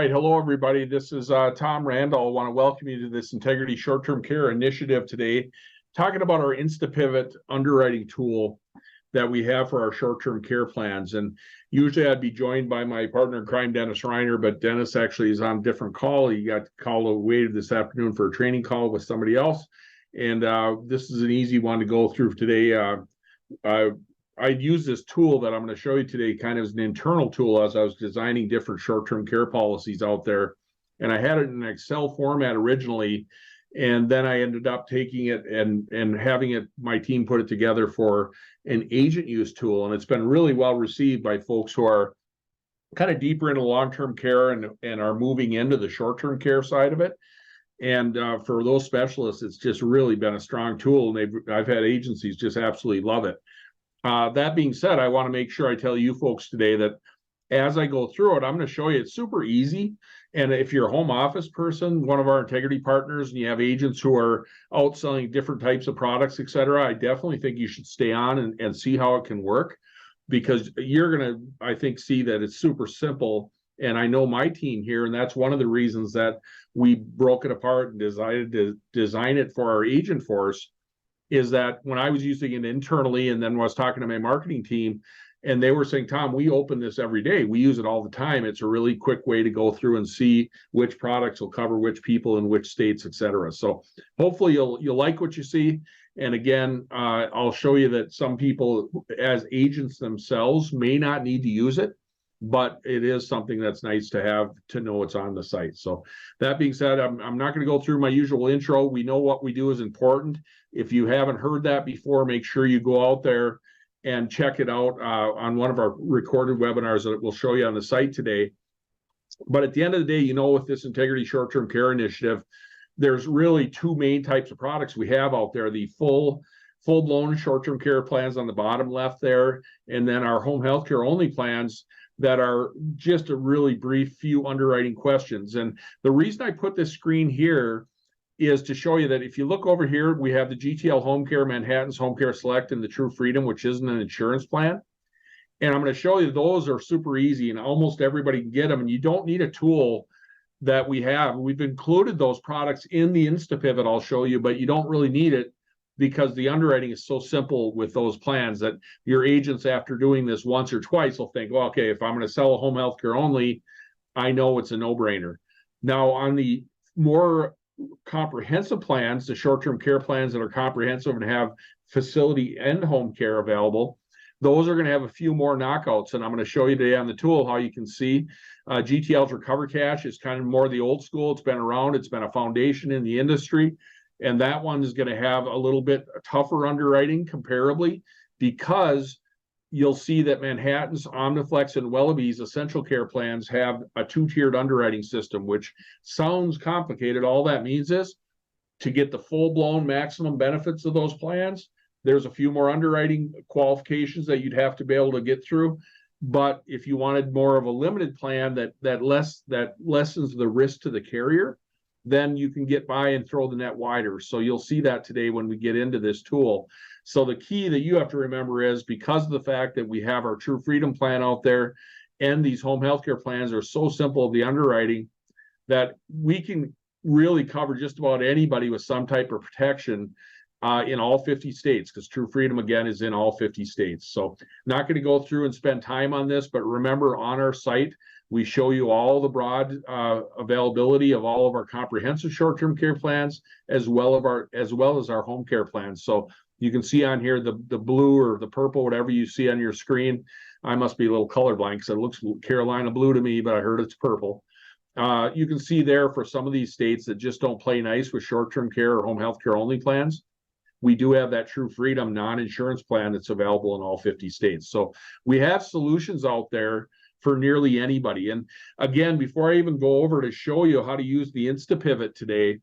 right. Hello, everybody. This is Tom Randall. I want to welcome you to this Integrity Short-Term Care Initiative today, talking about our InstaPIVOT underwriting tool that we have for our short-term care plans. And usually I'd be joined by my partner in crime, Dennis Reiner, but Dennis actually is on a different call. He got called away this afternoon for a training call with somebody else. And this is an easy one to go through today. I'd use this tool that I'm going to show you today kind of as an internal tool as I was designing different short-term care policies out there. And I had it in an Excel format originally, and then I ended up taking it and having it, my team put it together for an agent use tool. And it's been really well received by folks who are kind of deeper into long-term care and are moving into the short-term care side of it. And for those specialists, it's just really been a strong tool. And I've had agencies just absolutely love it. That being said, I want to make sure I tell you folks today that as I go through it, I'm going to show you it's super easy. And if you're a home office person, one of our integrity partners, and you have agents who are out selling different types of products, et cetera, I definitely think you should stay on and see how it can work, because you're going to, I think, see that it's super simple. And I know my team here, and that's one of the reasons that we broke it apart and decided to design it for our agent force, is that when I was using it internally and then was talking to my marketing team, and they were saying, Tom, we open this every day. We use it all the time. It's a really quick way to go through and see which products will cover which people in which states, et cetera. So hopefully you'll like what you see. And again, I'll show you that some people as agents themselves may not need to use it, but it is something that's nice to have to know it's on the site. So that being said, I'm not going to go through my usual intro. We know what we do is important. If you haven't heard that before, make sure you go out there and check it out on one of our recorded webinars that we'll show you on the site today. But at the end of the day, you know, with this Integrity Short-Term Care Initiative, there's really two main types of products we have out there: the full-blown short-term care plans on the bottom left there, and then our home health care only plans that are just a really brief few underwriting questions. And the reason I put this screen here is to show you that if you look over here, we have the GTL Home Care, Manhattan's Home Care Select, and the True Freedom, which isn't an insurance plan. And I'm going to show you those are super easy and almost everybody can get them. And you don't need a tool that we have. We've included those products in the InstaPIVOT, I'll show you, but you don't really need it because the underwriting is so simple with those plans that your agents, after doing this once or twice, will think, well, okay, if I'm going to sell a home health care only, I know it's a no-brainer. Now, on the more comprehensive plans, the short-term care plans that are comprehensive and have facility and home care available, those are going to have a few more knockouts. And I'm going to show you today on the tool how you can see GTL's Recover Cash is kind of more the old school. It's been around. It's been a foundation in the industry. And that one is going to have a little bit tougher underwriting comparably, because you'll see that Manhattan's, Omniflex, and Wellaby's essential care plans have a two-tiered underwriting system, which sounds complicated. All that means is to get the full-blown maximum benefits of those plans, there's a few more underwriting qualifications that you'd have to be able to get through. But if you wanted more of a limited plan that lessens the risk to the carrier, then you can get by and throw the net wider. So you'll see that today when we get into this tool. So the key that you have to remember is, because of the fact that we have our True Freedom plan out there and these home healthcare plans are so simple, the underwriting, that we can really cover just about anybody with some type of protection in all 50 states, because True Freedom, again, is in all 50 states. So not going to go through and spend time on this, but remember, on our site, we show you all the broad availability of all of our comprehensive short-term care plans, as well as our home care plans. So you can see on here the blue or the purple, whatever you see on your screen. I must be a little colorblind because it looks Carolina blue to me, but I heard it's purple. You can see there for some of these states that just don't play nice with short-term care or home health care only plans, we do have that True Freedom non-insurance plan that's available in all 50 states. So we have solutions out there for nearly anybody. And again, before I even go over to show you how to use the InstaPIVOT today,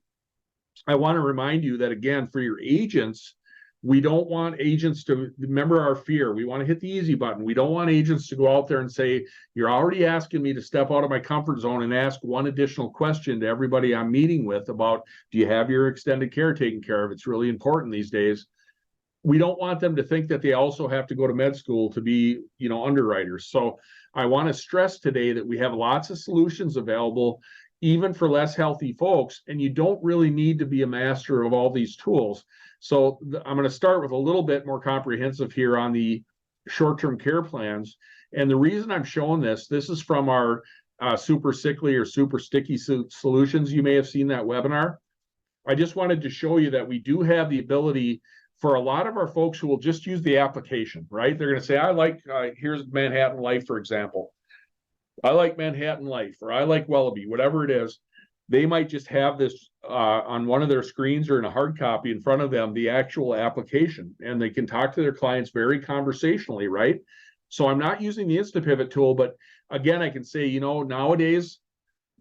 I want to remind you that, again, for your agents, we don't want agents to remember our fear. We want to hit the easy button. We don't want agents to go out there and say, you're already asking me to step out of my comfort zone and ask one additional question to everybody I'm meeting with about, do you have your extended care taken care of? It's really important these days. we don't want them to think that they also have to go to med school to be, underwriters. So I want to stress today that we have lots of solutions available, even for less healthy folks, and you don't really need to be a master of all these tools. So I'm going to start with a little bit more comprehensive here on the short-term care plans. And the reason I'm showing this is from our super sickly or super sticky solutions. You may have seen that webinar. I just wanted to show you that we do have the ability for a lot of our folks who will just use the application, right? They're going to say, I like, here's Manhattan Life, for example. I like Manhattan Life, or I like Wellaby, whatever it is. They might just have this on one of their screens or in a hard copy in front of them, the actual application, and they can talk to their clients very conversationally, right? So I'm not using the InstaPIVOT tool, but again, I can say, nowadays,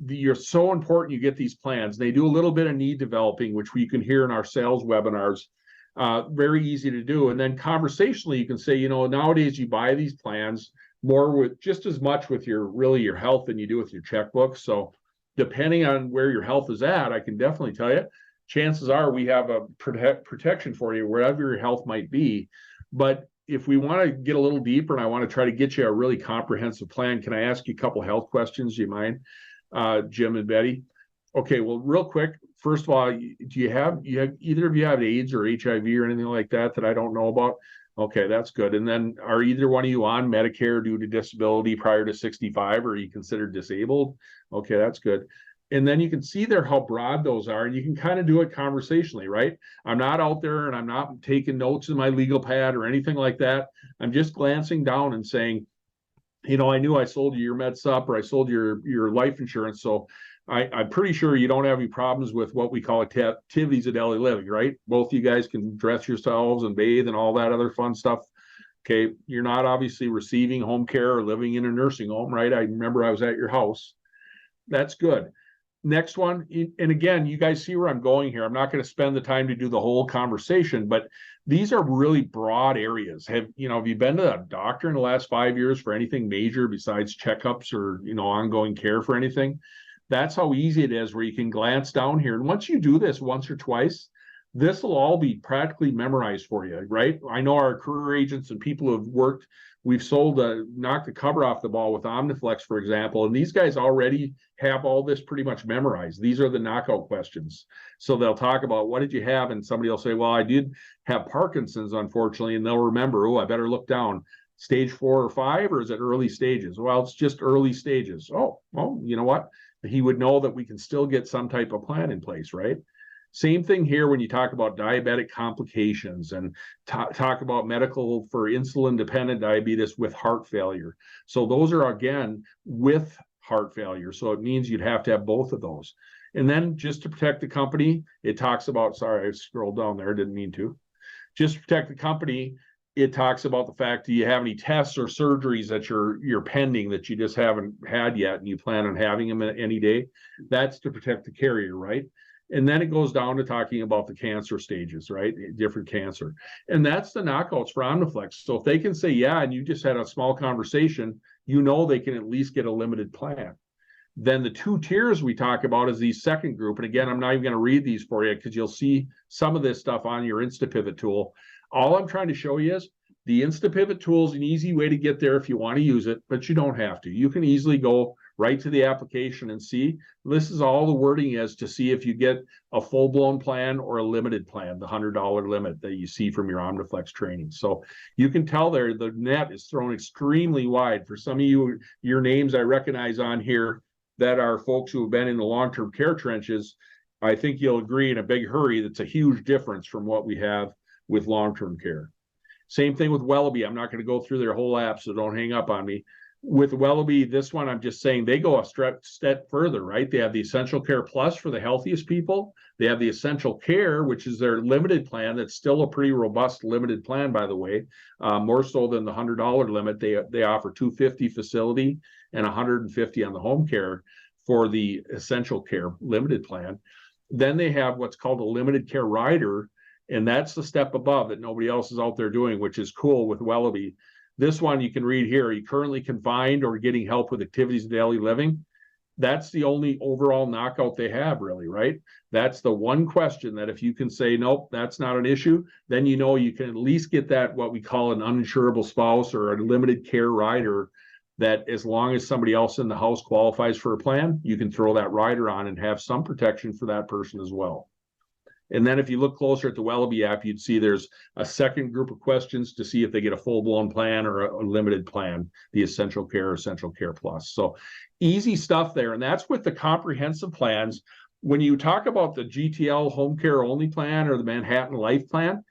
you're so important you get these plans. They do a little bit of need developing, which we can hear in our sales webinars. Very easy to do. And then conversationally, you can say, nowadays you buy these plans more with just as much with your health than you do with your checkbook. So depending on where your health is at, I can definitely tell you, chances are we have a protection for you wherever your health might be. But if we want to get a little deeper and I want to try to get you a really comprehensive plan, can I ask you a couple health questions? Do you mind, Jim and Betty? Okay, well, real quick, first of all, do you have either of you have AIDS or HIV or anything like that I don't know about? Okay, that's good. And then are either one of you on Medicare due to disability prior to 65, or are you considered disabled? Okay, that's good. And then you can see there how broad those are, and you can kind of do it conversationally, right? I'm not out there and I'm not taking notes in my legal pad or anything like that. I'm just glancing down and saying, I knew I sold you your Med Sup or I sold your life insurance, so I'm pretty sure you don't have any problems with what we call activities of daily living, right? Both you guys can dress yourselves and bathe and all that other fun stuff. Okay, you're not obviously receiving home care or living in a nursing home, right? I remember I was at your house. That's good. Next one, and again, you guys see where I'm going here. I'm not going to spend the time to do the whole conversation, but these are really broad areas. Have you been to a doctor in the last 5 years for anything major besides checkups or, ongoing care for anything? That's how easy it is, where you can glance down here. And once you do this once or twice, this will all be practically memorized for you, right? I know our career agents and people who have worked, we've sold, knocked the cover off the ball with Omniflex, for example, and these guys already have all this pretty much memorized. These are the knockout questions. So they'll talk about, what did you have? And somebody will say, well, I did have Parkinson's, unfortunately, and they'll remember, oh, I better look down. Stage 4 or 5, or is it early stages? Well, it's just early stages. Oh, well, you know what? He would know that we can still get some type of plan in place, right? Same thing here when you talk about diabetic complications and talk about medical for insulin-dependent diabetes with heart failure. So those are, again, with heart failure. So it means you'd have to have both of those. And then just to protect the company, it talks about, sorry, I scrolled down there, didn't mean to. Just to protect the company, it talks about the fact, do you have any tests or surgeries that you're pending that you just haven't had yet and you plan on having them any day? That's to protect the carrier, right? And then it goes down to talking about the cancer stages, right? Different cancer. And that's the knockouts for Omniflex. So if they can say, yeah, and you just had a small conversation, they can at least get a limited plan. Then the 2 tiers we talk about is the second group. And again, I'm not even going to read these for you because you'll see some of this stuff on your InstaPIVOT tool. All I'm trying to show you is the InstaPIVOT tool is an easy way to get there if you want to use it, but you don't have to. You can easily go right to the application and see. This is all the wording is to see if you get a full-blown plan or a limited plan, the $100 limit that you see from your Omniflex training. So you can tell there the net is thrown extremely wide. For some of you, your names I recognize on here that are folks who have been in the long-term care trenches. I think you'll agree in a big hurry that's a huge difference from what we have with long-term care. Same thing with Wellaby. I'm not going to go through their whole app, so don't hang up on me. With Wellaby, this one, I'm just saying they go a step further, right? They have the Essential Care Plus for the healthiest people. They have the Essential Care, which is their limited plan. That's still a pretty robust limited plan, by the way, more so than the $100 limit. They offer $250 facility and $150 on the home care for the Essential Care limited plan. Then they have what's called a limited care rider, and that's the step above that nobody else is out there doing, which is cool with Wellaby. This one you can read here. Are you currently confined or getting help with activities of daily living? That's the only overall knockout they have, really, right? That's the one question that if you can say, nope, that's not an issue, then you know you can at least get that, what we call an uninsurable spouse or a limited care rider, that as long as somebody else in the house qualifies for a plan, you can throw that rider on and have some protection for that person as well. And then if you look closer at the Wellaby app, you'd see there's a second group of questions to see if they get a full-blown plan or a limited plan, the Essential Care, Essential Care Plus. So easy stuff there. And that's with the comprehensive plans. When you talk about the GTL Home Care Only plan or the Manhattan Life plan,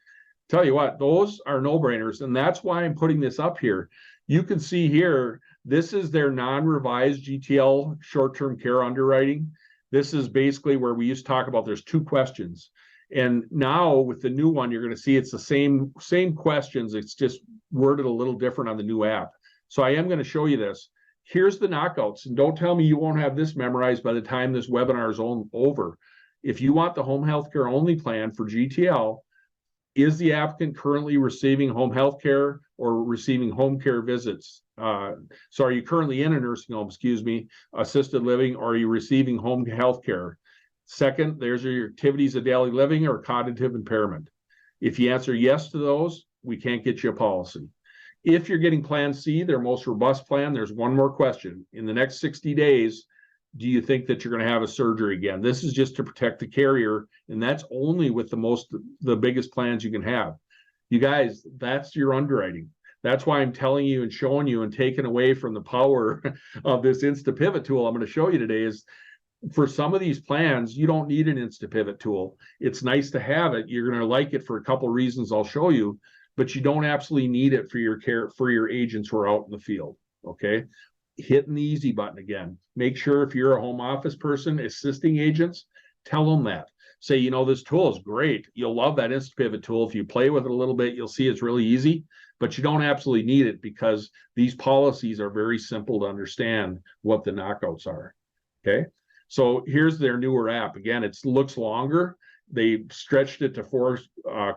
tell you what, those are no-brainers. And that's why I'm putting this up here. You can see here, this is their non-revised GTL short-term care underwriting. This is basically where we used to talk about there's two questions. And now with the new one, you're going to see it's the same questions. It's just worded a little different on the new app. So I am going to show you this. Here's the knockouts. And don't tell me you won't have this memorized by the time this webinar is over. If you want the home health care only plan for GTL, is the applicant currently receiving home health care or receiving home care visits? So are you currently in a nursing home, assisted living, or are you receiving home health care? Second, there's your activities of daily living or cognitive impairment. If you answer yes to those, we can't get you a policy. If you're getting Plan C, their most robust plan, there's one more question. In the next 60 days, do you think that you're going to have a surgery again? This is just to protect the carrier, and that's only with the biggest plans you can have. You guys, that's your underwriting. That's why I'm telling you and showing you and taking away from the power of this InstaPIVOT tool I'm going to show you today is, for some of these plans, you don't need an InstaPIVOT tool. It's nice to have it. You're going to like it for a couple of reasons I'll show you, but you don't absolutely need it for your agents who are out in the field. Okay. Hitting the easy button again. Make sure if you're a home office person assisting agents, tell them that. Say, this tool is great. You'll love that InstaPIVOT tool. If you play with it a little bit, you'll see it's really easy, but you don't absolutely need it because these policies are very simple to understand what the knockouts are. Okay. So here's their newer app. Again, it looks longer. They stretched it to 4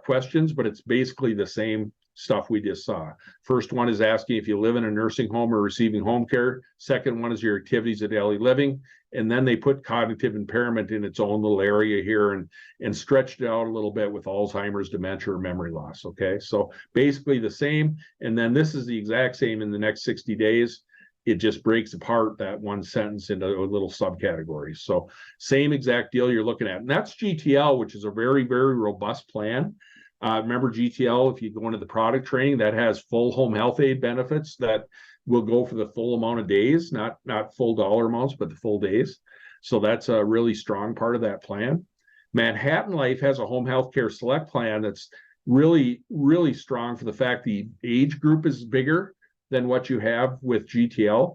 questions, but it's basically the same stuff we just saw. First one is asking if you live in a nursing home or receiving home care. Second one is your activities of daily living. And then they put cognitive impairment in its own little area here and stretched it out a little bit with Alzheimer's, dementia, or memory loss. Okay, so basically the same. And then this is the exact same in the next 60 days. It just breaks apart that one sentence into little subcategories. So same exact deal you're looking at. And that's GTL, which is a very, very robust plan. Remember GTL, if you go into the product training, that has full home health aid benefits that will go for the full amount of days, not full dollar amounts, but the full days. So that's a really strong part of that plan. Manhattan Life has a home health care select plan that's really, really strong for the fact the age group is bigger than what you have with GTL,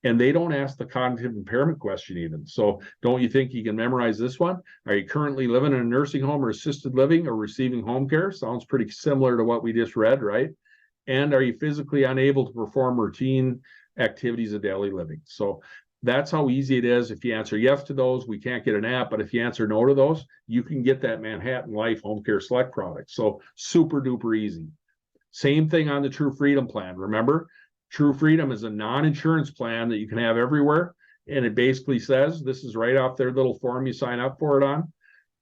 and they don't ask the cognitive impairment question even. So don't you think you can memorize this one? Are you currently living in a nursing home or assisted living or receiving home care? Sounds pretty similar to what we just read, right? And are you physically unable to perform routine activities of daily living? So that's how easy it is. If you answer yes to those, we can't get an app, but if you answer no to those, you can get that Manhattan Life Home Care Select product. So super duper easy. Same thing on the True Freedom plan. Remember, True Freedom is a non-insurance plan that you can have everywhere. And it basically says, this is right off their little form you sign up for it on.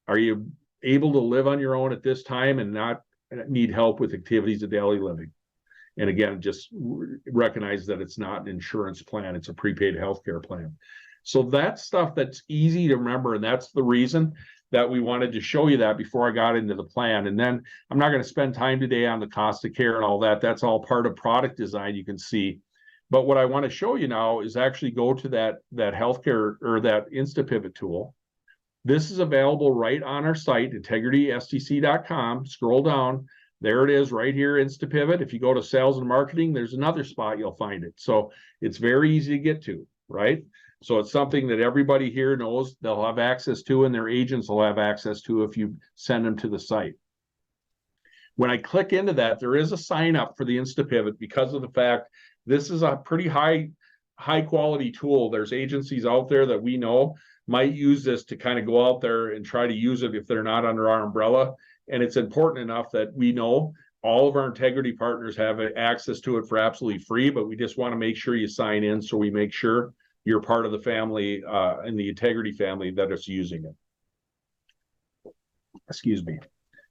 Are you able to live on your own at this time and not need help with activities of daily living? And again, just recognize that it's not an insurance plan. It's a prepaid healthcare plan. So that's stuff that's easy to remember. And that's the reason that we wanted to show you that before I got into the plan. And then I'm not going to spend time today on the cost of care and all that. That's all part of product design, you can see. But what I want to show you now is actually go to that healthcare or that InstaPIVOT tool. This is available right on our site, integritystcc.com. Scroll down. There it is right here, InstaPIVOT. If you go to sales and marketing, there's another spot you'll find it. So it's very easy to get to, right? So it's something that everybody here knows they'll have access to and their agents will have access to if you send them to the site. When I click into that, there is a sign up for the InstaPIVOT because of the fact this is a pretty high quality tool. There's agencies out there that we know might use this to kind of go out there and try to use it if they're not under our umbrella. And it's important enough that we know all of our integrity partners have access to it for absolutely free, but we just want to make sure you sign in so we make sure you're part of the family in the Integrity family that is using it. Excuse me.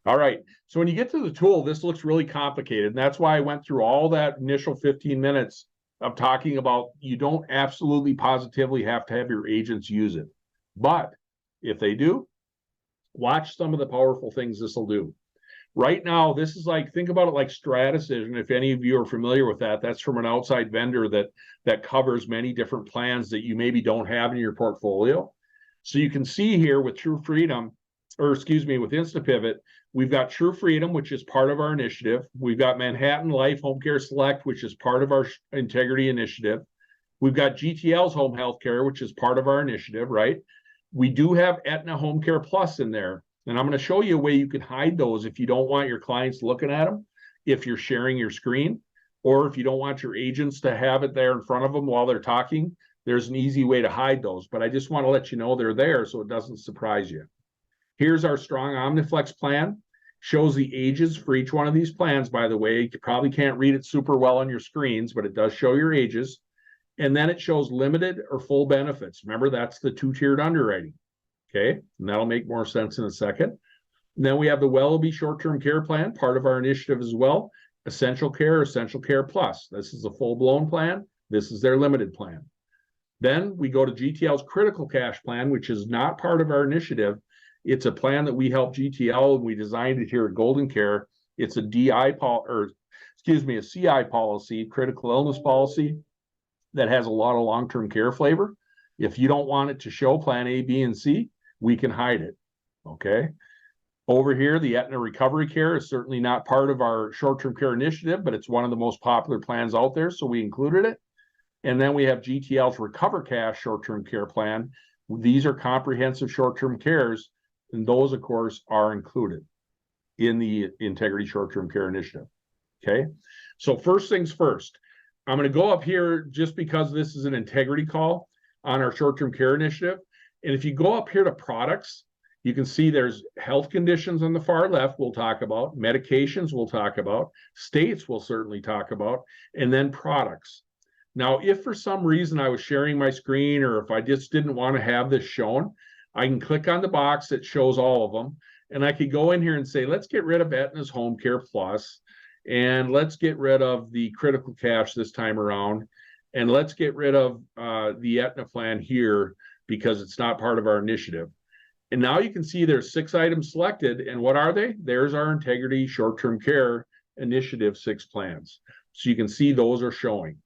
All right. So when you get to the tool, this looks really complicated. And that's why I went through all that initial 15 minutes of talking about you don't absolutely positively have to have your agents use it. But if they do, watch some of the powerful things this will do. Right now, this is like, think about it like StratDecision. If any of you are familiar with that, that's from an outside vendor that covers many different plans that you maybe don't have in your portfolio. So you can see here with True Freedom, or excuse me, with InstaPIVOT, we've got True Freedom, which is part of our initiative. We've got Manhattan Life Home Care Select, which is part of our Integrity initiative. We've got GTL's Home Health Care, which is part of our initiative, right? We do have Aetna Home Care Plus in there. And I'm going to show you a way you can hide those if you don't want your clients looking at them, if you're sharing your screen, or if you don't want your agents to have it there in front of them while they're talking. There's an easy way to hide those, but I just want to let you know they're there so it doesn't surprise you. Here's our Strong Omniflex plan. Shows the ages for each one of these plans, by the way. You probably can't read it super well on your screens, but it does show your ages. And then it shows limited or full benefits. Remember, that's the two-tiered underwriting. Okay, and that'll make more sense in a second. And then we have the Wellbe short-term care plan, part of our initiative as well. Essential Care Plus. This is a full-blown plan. This is their limited plan. Then we go to GTL's Critical Cash plan, which is not part of our initiative. It's a plan that we help GTL, and we designed it here at GoldenCare. It's a a CI policy, critical illness policy, that has a lot of long-term care flavor. If you don't want it to show plan A, B, and C, we can hide it, okay? Over here, the Aetna Recovery Care is certainly not part of our short-term care initiative, but it's one of the most popular plans out there, so we included it. And then we have GTL's Recover Cash short-term care plan. These are comprehensive short-term cares, and those, of course, are included in the Integrity Short-Term Care Initiative, okay? So first things first, I'm going to go up here just because this is an integrity call on our short-term care initiative. And if you go up here to products, you can see there's health conditions on the far left we'll talk about, medications we'll talk about, states we'll certainly talk about, and then products. Now, if for some reason I was sharing my screen or if I just didn't want to have this shown, I can click on the box that shows all of them, and I could go in here and say, let's get rid of Aetna's Home Care Plus, and let's get rid of the Critical Cash this time around, and let's get rid of the Aetna plan here because it's not part of our initiative. And now you can see there's 6 items selected, and what are they? There's our Integrity Short-Term Care Initiative 6 plans. So you can see those are showing.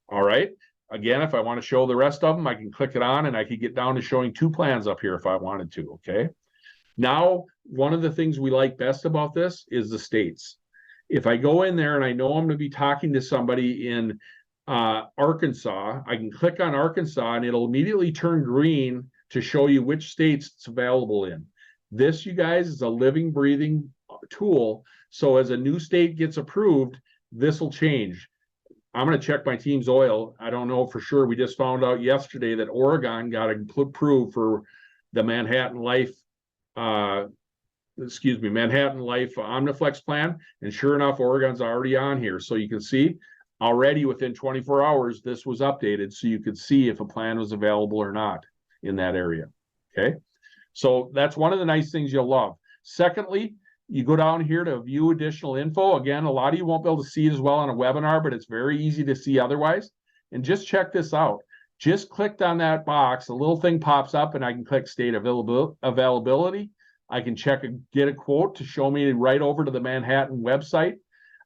All right. Again, if I want to show the rest of them, I can click it on and I could get down to showing 2 plans up here if I wanted to, okay? Now, one of the things we like best about this is the states. If I go in there and I know I'm going to be talking to somebody in Arkansas, I can click on Arkansas and it'll immediately turn green to show you which states it's available in. This, you guys, is a living, breathing tool. So as a new state gets approved, this will change. I'm going to check my team's oil. I don't know for sure. We just found out yesterday that Oregon got approved for the Manhattan Life Omniflex plan. And sure enough, Oregon's already on here. So you can see already within 24 hours, this was updated so you could see if a plan was available or not in that area, okay? So that's one of the nice things you'll love. Secondly, you go down here to view additional info. Again, a lot of you won't be able to see it as well on a webinar, but it's very easy to see otherwise. And just check this out. Just clicked on that box, a little thing pops up and I can click state availability. I can get a quote to show me right over to the Manhattan website.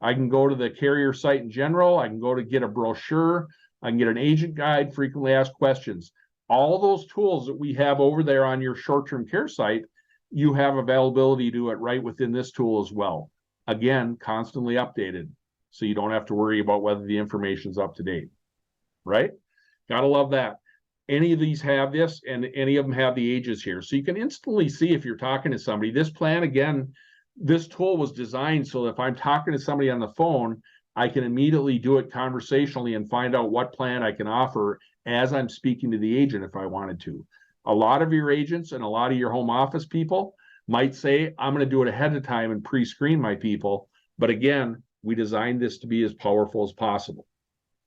I can go to the carrier site in general. I can go to get a brochure. I can get an agent guide, frequently asked questions. All those tools that we have over there on your short-term care site, you have availability to do it right within this tool as well. Again, constantly updated, so you don't have to worry about whether the information's up to date, right? Gotta love that. Any of these have this, and any of them have the ages here. So you can instantly see if you're talking to somebody. This plan, again, this tool was designed so that if I'm talking to somebody on the phone, I can immediately do it conversationally and find out what plan I can offer as I'm speaking to the agent if I wanted to. A lot of your agents and a lot of your home office people might say, I'm going to do it ahead of time and pre-screen my people. But again, we designed this to be as powerful as possible.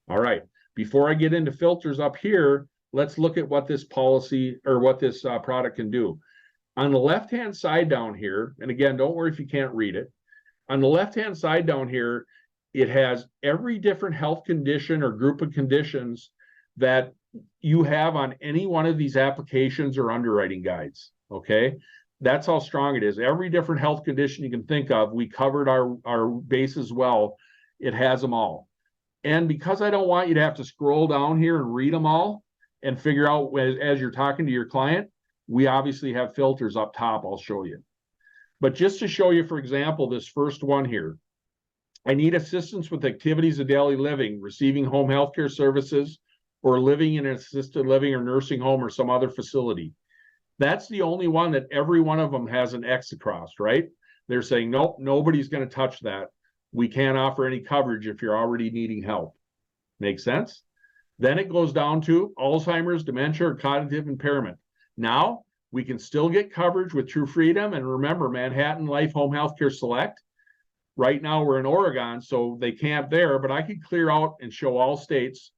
All right. Before I get into filters up here, let's look at what this policy or what this product can do. On the left-hand side down here, and again, don't worry if you can't read it. On the left-hand side down here, it has every different health condition or group of conditions that you have on any one of these applications or underwriting guides, okay? That's how strong it is. Every different health condition you can think of, we covered our bases well. It has them all. And because I don't want you to have to scroll down here and read them all and figure out as you're talking to your client, we obviously have filters up top I'll show you. But just to show you, for example, this first one here, I need assistance with activities of daily living, receiving home health care services, or living in an assisted living or nursing home or some other facility. That's the only one that every one of them has an X across, right? They're saying, nope, nobody's going to touch that. We can't offer any coverage if you're already needing help. Make sense? Then it goes down to Alzheimer's, dementia, or cognitive impairment. Now, we can still get coverage with True Freedom. And remember, Manhattan Life Home Healthcare Select. Right now, we're in Oregon, so they can't there, but I could clear out and show all states.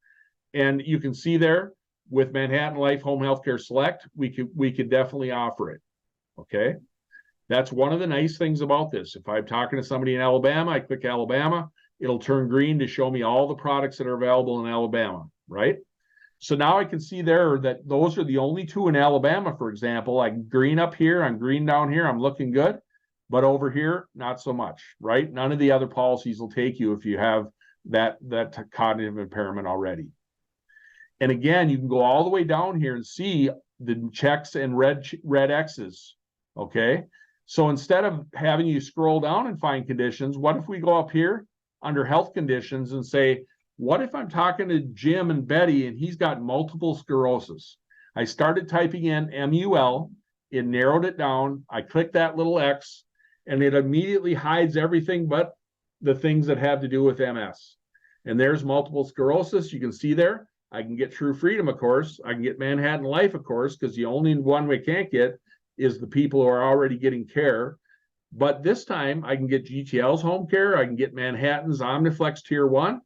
And you can see there, with Manhattan Life Home Healthcare Select, we could definitely offer it, okay? That's one of the nice things about this. If I'm talking to somebody in Alabama, I click Alabama, it'll turn green to show me all the products that are available in Alabama, right? So now I can see there that those are the only two in Alabama, for example. I'm green up here, I'm green down here, I'm looking good. But over here, not so much, right? None of the other policies will take you if you have that cognitive impairment already. And again, you can go all the way down here and see the checks and red X's, okay? So instead of having you scroll down and find conditions, what if we go up here under health conditions and say, what if I'm talking to Jim and Betty and he's got multiple sclerosis? I started typing in MUL, it narrowed it down, I clicked that little X, and it immediately hides everything but the things that have to do with MS. And there's multiple sclerosis. You can see there. I can get True Freedom, of course. I can get Manhattan Life, of course, because the only one we can't get is the people who are already getting care. But this time, I can get GTL's home care. I can get Manhattan's Omniflex Tier 1.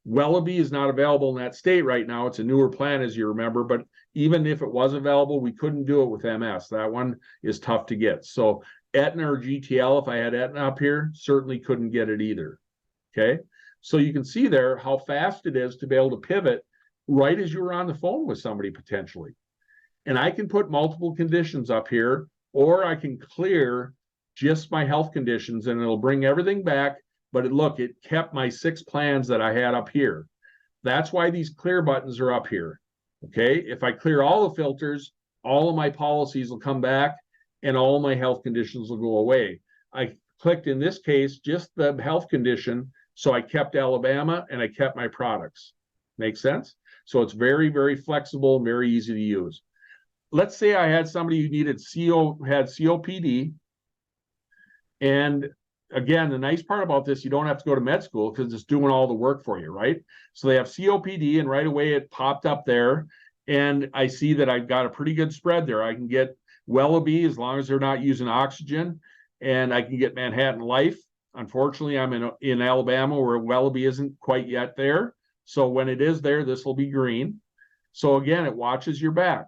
Wellaby is not available in that state right now. It's a newer plan, as you remember. But even if it was available, we couldn't do it with MS. That one is tough to get. So Aetna or GTL, if I had Aetna up here, certainly couldn't get it either, okay? So you can see there how fast it is to be able to pivot right as you were on the phone with somebody potentially. And I can put multiple conditions up here, or I can clear just my health conditions and it'll bring everything back, but look, it kept my 6 plans that I had up here. That's why these clear buttons are up here, okay? If I clear all the filters, all of my policies will come back and all my health conditions will go away. I clicked, in this case, just the health condition, so I kept Alabama and I kept my products. Make sense? So it's very, very flexible and very easy to use. Let's say I had somebody who needed had COPD. And again, the nice part about this, you don't have to go to med school because it's doing all the work for you, right? So they have COPD and right away it popped up there. And I see that I've got a pretty good spread there. I can get Wellaby as long as they're not using oxygen, and I can get Manhattan Life. Unfortunately, I'm in Alabama where Wellaby isn't quite yet there. So when it is there, this will be green. So again, it watches your back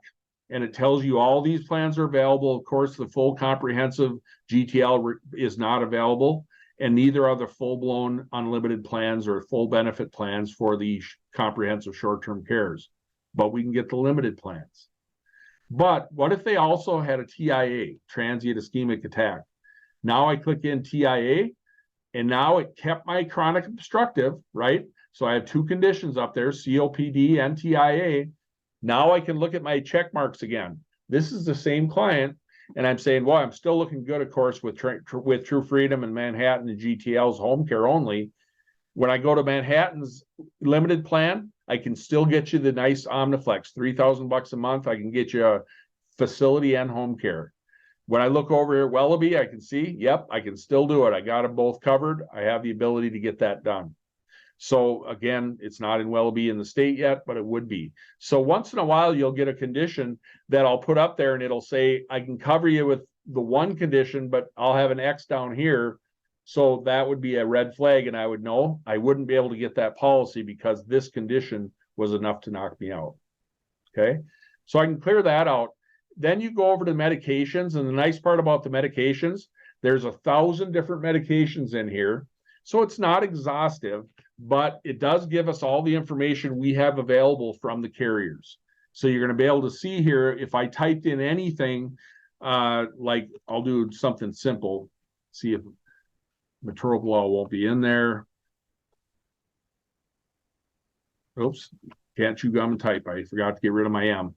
and it tells you all these plans are available. Of course, the full comprehensive GTL is not available, and neither are the full-blown unlimited plans or full benefit plans for the comprehensive short-term cares. But we can get the limited plans. But what if they also had a TIA, transient ischemic attack? Now I click in TIA, and now it kept my chronic obstructive, right? So I have 2 conditions up there, COPD and TIA. Now I can look at my check marks again. This is the same client, and I'm saying, well, I'm still looking good, of course, with True Freedom and Manhattan and GTL's home care only. When I go to Manhattan's limited plan, I can still get you the nice Omniflex, $3,000 a month. I can get you a facility and home care. When I look over here at Wellaby, I can see, yep, I can still do it. I got them both covered. I have the ability to get that done. So again, it's not in Wellaby in the state yet, but it would be. So once in a while, you'll get a condition that I'll put up there and it'll say, I can cover you with the one condition, but I'll have an X down here. So that would be a red flag, and I would know I wouldn't be able to get that policy because this condition was enough to knock me out. Okay, so I can clear that out. Then you go over to medications, and the nice part about the medications, there's 1,000 different medications in here. So it's not exhaustive, but it does give us all the information we have available from the carriers. So you're going to be able to see here, if I typed in anything, like I'll do something simple, see if metoprolol won't be in there. Oops, can't chew gum and type. I forgot to get rid of my M.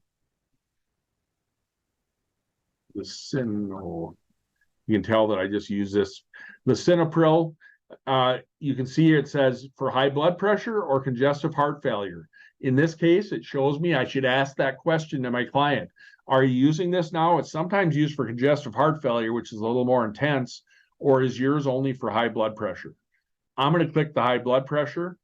The Sino, you can tell that I just use this. The Lisinopril, you can see it says for high blood pressure or congestive heart failure. In this case, it shows me I should ask that question to my client. Are you using this now? It's sometimes used for congestive heart failure, which is a little more intense, or is yours only for high blood pressure? I'm going to click the high blood pressure.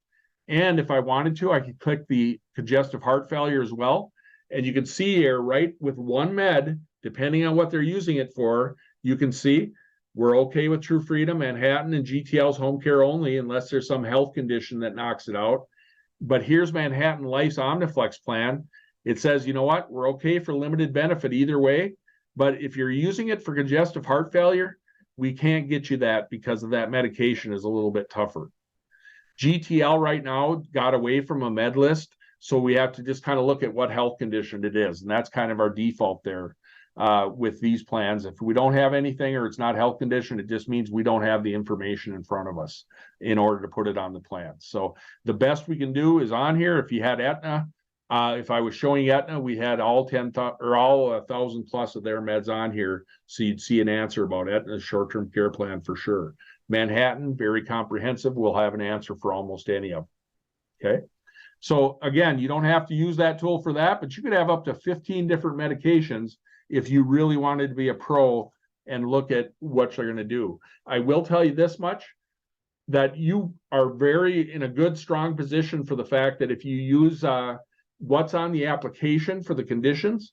And if I wanted to, I could click the congestive heart failure as well. And you can see here, right, with one med, depending on what they're using it for, you can see we're okay with True Freedom, Manhattan, and GTL's home care only, unless there's some health condition that knocks it out. But here's Manhattan Life's Omniflex plan. It says, you know what, we're okay for limited benefit either way. But if you're using it for congestive heart failure, we can't get you that because of that medication is a little bit tougher. GTL right now got away from a med list, so we have to just kind of look at what health condition it is, and that's kind of our default there with these plans. If we don't have anything or it's not health condition, it just means we don't have the information in front of us in order to put it on the plan. So the best we can do is on here. If you had Aetna, if I was showing Aetna, we had all 1,000 plus of their meds on here, so you'd see an answer about Aetna's short-term care plan for sure. Manhattan, very comprehensive. We'll have an answer for almost any of them. Okay. So again, you don't have to use that tool for that, but you could have up to 15 different medications if you really wanted to be a pro and look at what you're going to do. I will tell you this much, that you are very in a good, strong position for the fact that if you use what's on the application for the conditions,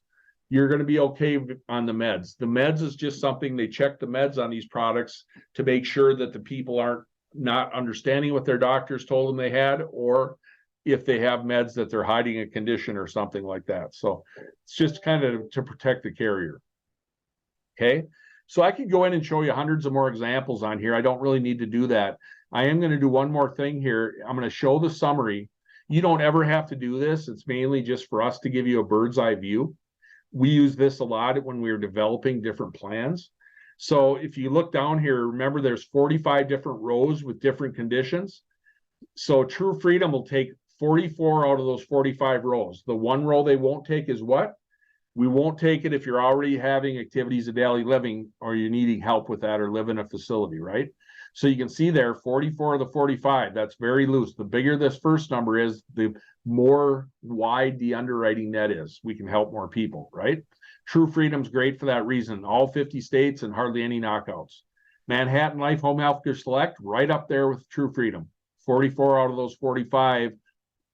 you're going to be okay on the meds. The meds is just something, they check the meds on these products to make sure that the people aren't not understanding what their doctors told them they had, or if they have meds that they're hiding a condition or something like that. So it's just kind of to protect the carrier. Okay, so I could go in and show you hundreds of more examples on here. I don't really need to do that. I am going to do one more thing here. I'm going to show the summary. You don't ever have to do this. It's mainly just for us to give you a bird's eye view. We use this a lot when we were developing different plans. So if you look down here, remember there's 45 different rows with different conditions. So True Freedom will take 44 out of those 45 rows. The one row they won't take is what? We won't take it if you're already having activities of daily living or you're needing help with that or live in a facility, right? So you can see there, 44 of the 45, that's very loose. The bigger this first number is, the more wide the underwriting net is. We can help more people, right? True Freedom's great for that reason. All 50 states and hardly any knockouts. Manhattan Life Home Healthcare Select, right up there with True Freedom. 44 out of those 45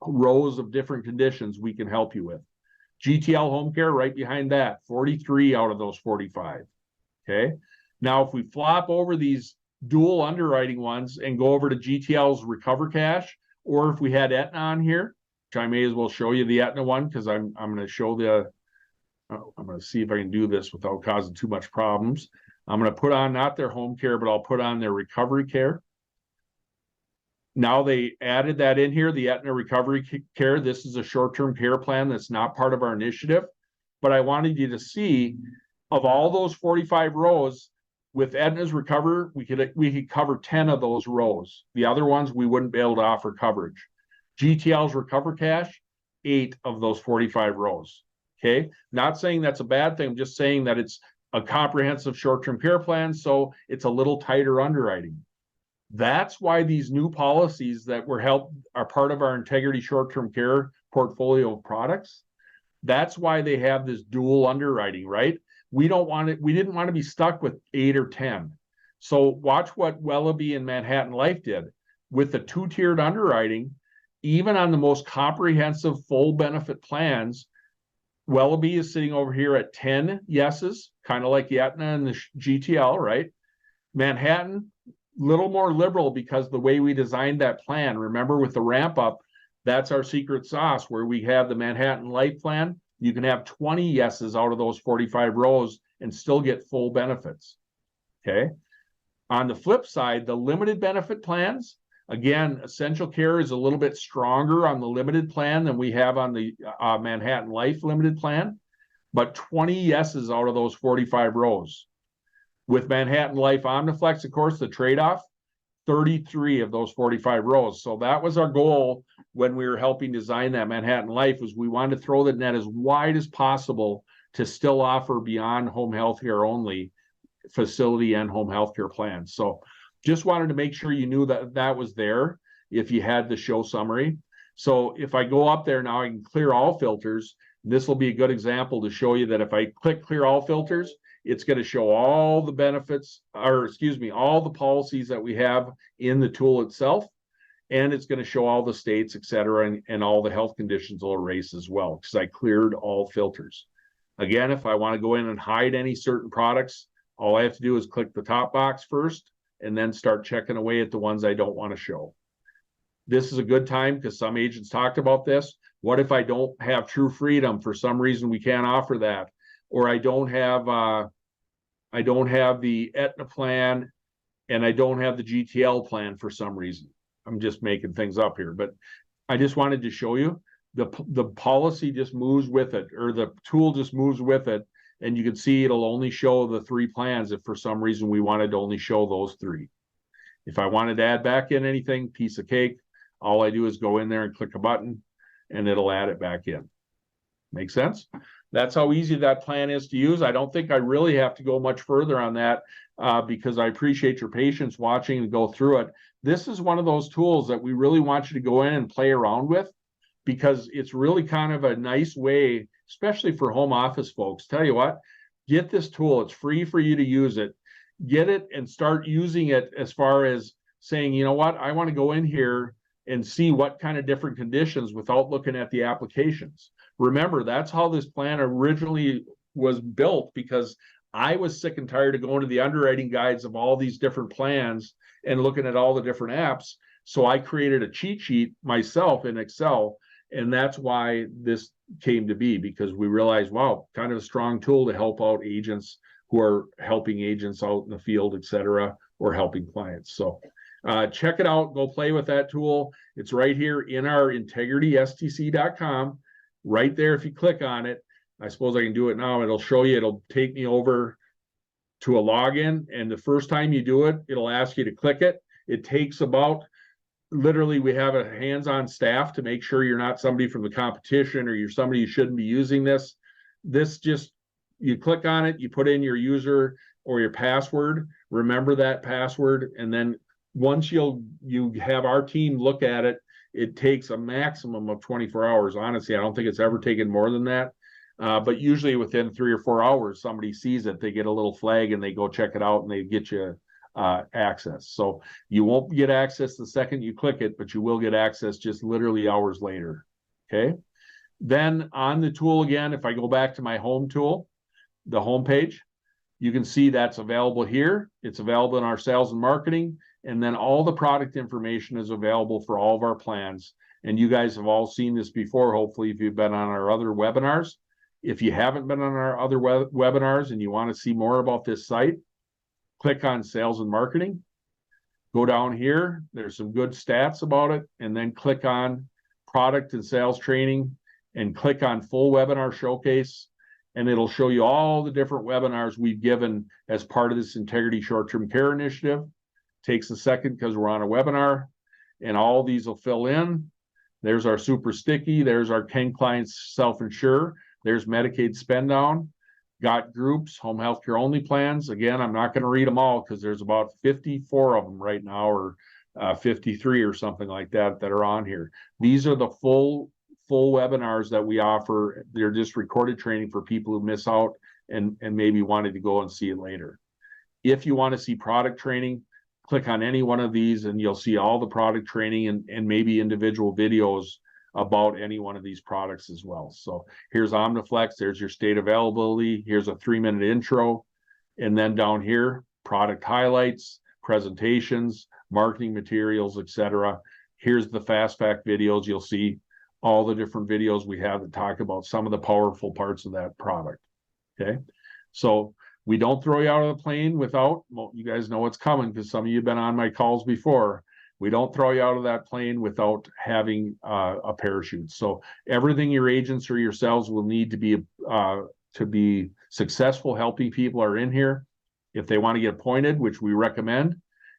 rows of different conditions we can help you with. GTL Home Care right behind that, 43 out of those 45. Okay. Now, if we flop over these dual underwriting ones and go over to GTL's Recover Cash, or if we had Aetna on here, which I may as well show you the Aetna one, because I'm going to show the, I'm going to see if I can do this without causing too much problems. I'm going to put on not their home care, but I'll put on their recovery care. Now they added that in here, the Aetna Recovery Care. This is a short-term care plan that's not part of our initiative, but I wanted you to see, of all those 45 rows, with Aetna's Recover, we could cover 10 of those rows. The other ones we wouldn't be able to offer coverage. GTL's Recover Cash, 8 of those 45 rows. Okay, not saying that's a bad thing. I'm just saying that it's a comprehensive short-term care plan, so it's a little tighter underwriting. That's why these new policies that are part of our Integrity short-term care portfolio of products. That's why they have this dual underwriting, right? We didn't want to be stuck with 8 or 10. So watch what Wellaby and Manhattan Life did with the 2-tiered underwriting. Even on the most comprehensive full benefit plans, Wellaby is sitting over here at 10 yeses, kind of like the Aetna and the GTL, right? Manhattan, little more liberal because the way we designed that plan. Remember, with the ramp up, That's our secret sauce, where we have the Manhattan Life Plan. You can have 20 yeses out of those 45 rows and still get full benefits. Okay. On the flip side, the limited benefit plans, again, Essential Care is a little bit stronger on the limited plan than we have on the Manhattan Life limited plan, but 20 yeses out of those 45 rows. With Manhattan Life Omniflex, of course, the trade-off, 33 of those 45 rows. So that was our goal when we were helping design that Manhattan Life, was we wanted to throw the net as wide as possible to still offer beyond home health care only facility and home health care plans. So just wanted to make sure you knew that that was there if you had the show summary. So if I go up there now, I can clear all filters. This will be a good example to show you that if I click clear all filters, it's going to show all the benefits, or excuse me, all the policies that we have in the tool itself. And it's going to show all the states, et cetera, and all the health conditions will erase as well, because I cleared all filters. Again, if I want to go in and hide any certain products, all I have to do is click the top box first and then start checking away at the ones I don't want to show. This is a good time, because some agents talked about this. What if I don't have True Freedom? For some reason, we can't offer that. Or I don't have the Aetna plan, and I don't have the GTL plan for some reason. I'm just making things up here, but I just wanted to show you the policy just moves with it, or the tool just moves with it. And you can see it'll only show the 3 plans if for some reason we wanted to only show those 3. If I wanted to add back in anything, piece of cake, all I do is go in there and click a button and it'll add it back in. Make sense? That's how easy that plan is to use. I don't think I really have to go much further on that because I appreciate your patience watching and go through it. This is one of those tools that we really want you to go in and play around with, because it's really kind of a nice way, especially for home office folks. Tell you what, get this tool. It's free for you to use it. Get it and start using it as far as saying, you know what, I want to go in here and see what kind of different conditions without looking at the applications. Remember, that's how this plan originally was built, because I was sick and tired of going to the underwriting guides of all these different plans and looking at all the different apps. So I created a cheat sheet myself in Excel. And that's why this came to be, because we realized, wow, kind of a strong tool to help out agents who are helping agents out in the field, et cetera, or helping clients. So check it out. Go play with that tool. It's right here in our integritystc.com. Right there, if you click on it, I suppose I can do it now. It'll show you, it'll take me over to a login. And the first time you do it, it'll ask you to click it. It takes about, literally, we have a hands-on staff to make sure you're not somebody from the competition or you're somebody who shouldn't be using this. This just, you click on it, you put in your user or your password, remember that password, and then once you have our team look at it, it takes a maximum of 24 hours. Honestly, I don't think it's ever taken more than that. But usually within 3 or 4 hours, somebody sees it, they get a little flag and they go check it out and they get you access. So you won't get access the second you click it, but you will get access just literally hours later. Okay. Then on the tool again, if I go back to my home tool, the home page, you can see that's available here. It's available in our sales and marketing. And then all the product information is available for all of our plans. And you guys have all seen this before, hopefully, if you've been on our other webinars. If you haven't been on our other webinars and you want to see more about this site, click on sales and marketing, go down here. There's some good stats about it, and then click on product and sales training and click on full webinar showcase. And it'll show you all the different webinars we've given as part of this Integrity Short-Term Care Initiative. Takes a second because we're on a webinar, and all these will fill in. There's our super sticky. There's our 10 clients self-insure. There's Medicaid spend down. Got groups, home health care only plans. Again, I'm not going to read them all because there's about 54 of them right now, or 53 or something like that are on here. These are the full webinars that we offer. They're just recorded training for people who miss out and maybe wanted to go and see it later. If you want to see product training, click on any one of these and you'll see all the product training and maybe individual videos about any one of these products as well. So here's Omniflex, there's your state availability, here's a 3-minute intro, and then down here, product highlights, presentations, marketing materials, etc. Here's the fast fact videos. You'll see all the different videos we have that talk about some of the powerful parts of that product. Okay. So we don't throw you out of the plane without, well, you guys know what's coming because some of you have been on my calls before. We don't throw you out of that plane without having a parachute. So everything your agents or yourselves will need to be successful helping people are in here. If they want to get appointed, which we recommend,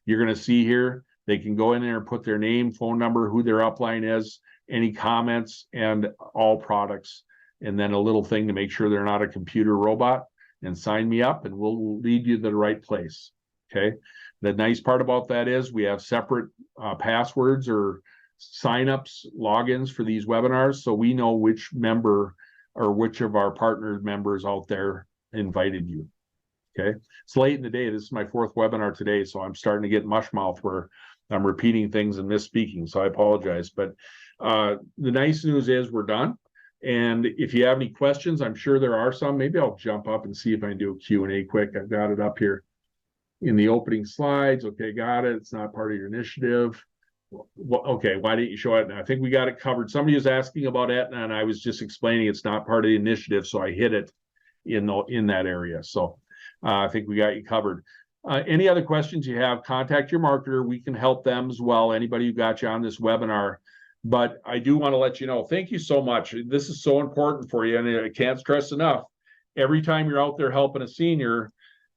you're going to see here, they can go in there and put their name, phone number, who their upline is, any comments, and all products, and then a little thing to make sure they're not a computer robot, and sign me up, and we'll lead you to the right place. Okay. The nice part about that is we have separate passwords or signups, logins for these webinars, so we know which member or which of our partner members out there invited you. Okay. It's late in the day. This is my 4th webinar today, so I'm starting to get mush mouth where I'm repeating things and misspeaking, so I apologize. But the nice news is we're done. And if you have any questions, I'm sure there are some. Maybe I'll jump up and see if I can do a Q&A quick. I've got it up here in the opening slides. Okay, got it. It's not part of your initiative. Well, okay, why didn't you show it? I think we got it covered. Somebody was asking about Aetna, and I was just explaining it's not part of the initiative, so I hit it in that area. So I think we got you covered. Any other questions you have, contact your marketer. We can help them as well. Anybody who got you on this webinar. But I do want to let you know, thank you so much. This is so important for you, and I can't stress enough. Every time you're out there helping a senior,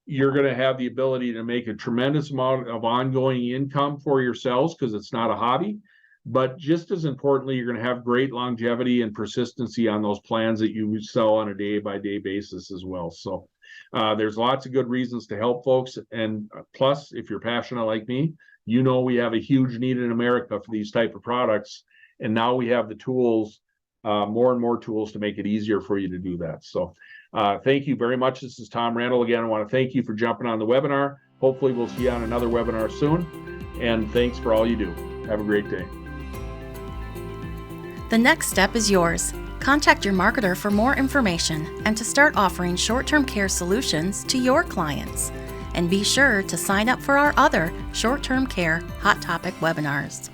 you're going to have the ability to make a tremendous amount of ongoing income for yourselves because it's not a hobby. But just as importantly, you're going to have great longevity and persistency on those plans that you sell on a day-by-day basis as well. So there's lots of good reasons to help folks. And plus, if you're passionate like me, you know we have a huge need in America for these type of products. And now we have the tools, more and more tools to make it easier for you to do that. So thank you very much. This is Tom Randall again. I want to thank you for jumping on the webinar. Hopefully we'll see you on another webinar soon. And thanks for all you do. Have a great day. The next step is yours. Contact your marketer for more information and to start offering short-term care solutions to your clients. And be sure to sign up for our other short-term care hot topic webinars.